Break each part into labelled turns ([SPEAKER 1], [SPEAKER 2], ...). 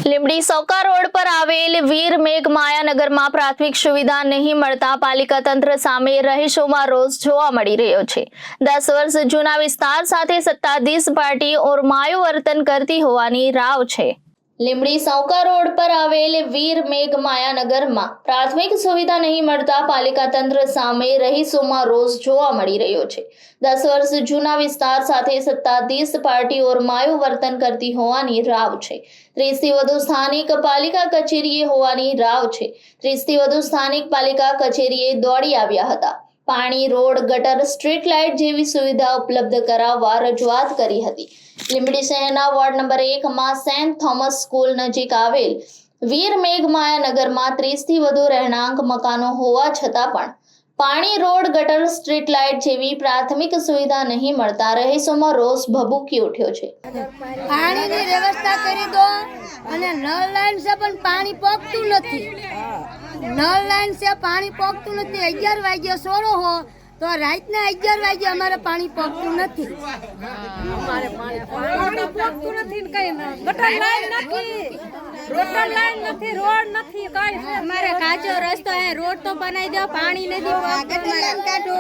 [SPEAKER 1] Limbdi સૌકા road પર આવેલ વીર મેઘમાયા નગરમાં પ્રાથમિક સુવિધા નહીં મળતા પાલિકા તંત્ર સામે રહીશોમાં રોષ જોવા મળી રહ્યો છે। 10 વર્ષ જૂના વિસ્તાર સાથે સત્તાધીશ પાર્ટી ઓરમાયું વર્તન કરતી હોવાની રાવ છે। લીંબડી સૌકા રોડ પર આવેલ વીર મેઘમાયા નગરમાં પ્રાથમિક સુવિધા નહીં મળતા પાલિકા તંત્ર સામે રહીશોમાં રોષ જોવા મળી રહ્યો છે। 10 વર્ષ જૂના વિસ્તાર સાથે સત્તાધીશ પાર્ટી ઓરમાયું વર્તન કરતી હોવાની રાવ છે। 30 થી વધુ સ્થાનિક પાલિકા કચેરીએ હોવાની રાવ છે। 30 થી વધુ સ્થાનિક પાલિકા કચેરીએ દોડી આવ્યા હતા। પાણી, રોડ, ગટર, સ્ટ્રીટ લાઇટ જેવી સુવિધા ઉપલબ્ધ કરાવવા રજૂઆત કરી હતી। લીંબડી શહેરના વોર્ડ નંબર 1 માં સેન્ટ થોમસ સ્કૂલ નજીક આવેલ વીર મેઘમાયા નગરમાં 30 થી વધુ રહેણાંક મકાનો હોવા છતાં પણ પાણી, રોડ, ગટર, સ્ટ્રીટ લાઇટ જેવી પ્રાથમિક સુવિધા નહીં મળતા રહીશોમાં રોષ ભભૂકી ઉઠ્યો છે।
[SPEAKER 2] પાણીની વ્યવસ્થા કરી દો અને નળ લાઈન છે પણ પાણી પહોંચતું નથી। નળ લાઈન છે પાણી પહોંચતું નથી। 11 વાગ્યે છોડો હો તો રાતના 11 વાગ્યે અમારે પાણી પહોંચતું નથી।
[SPEAKER 3] અમારે પાણી પહોંચતું નથી ને કઈ ગટર લાઈન નથી, ગટર લાઈન નથી, રોડ નથી, કઈ
[SPEAKER 2] અમારે કાચો રસ્તો હે, રોડ તો બનાવી દો, પાણી નથી, ગટર લાઈન કાઢો,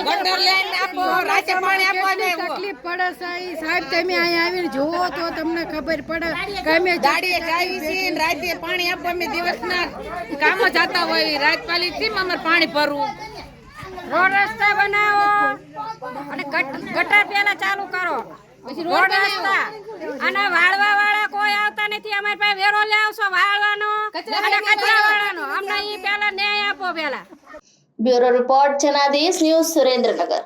[SPEAKER 3] ગટર લાઈન આપો, રાતે પાણી આપવા દે।
[SPEAKER 2] તકલીફ પડે સાહેબ, તમે અહીંયા આવીને જોવો તો તમને ખબર પડે કે અમે
[SPEAKER 3] ગાડીએ જાવી છીએ ને રાતે પાણી આપવા અમે દિવસના કામ જતા હોય, રાત પાલી થી અમારે પાણી ભરવું। રોડ રસ્તા બનાવો અને ગટર પેલા ચાલુ કરો, રોડ રસ્તા અને વાળવા વાળા કોઈ આવતા નથી। અમારી પાસે વેરો લે આવશો વાળવાનો અને કચરા વાળાનો, અમને ઈ પેલા ન્યાય આપો પેલા।
[SPEAKER 1] Bureau report Janadesh news, Surendranagar.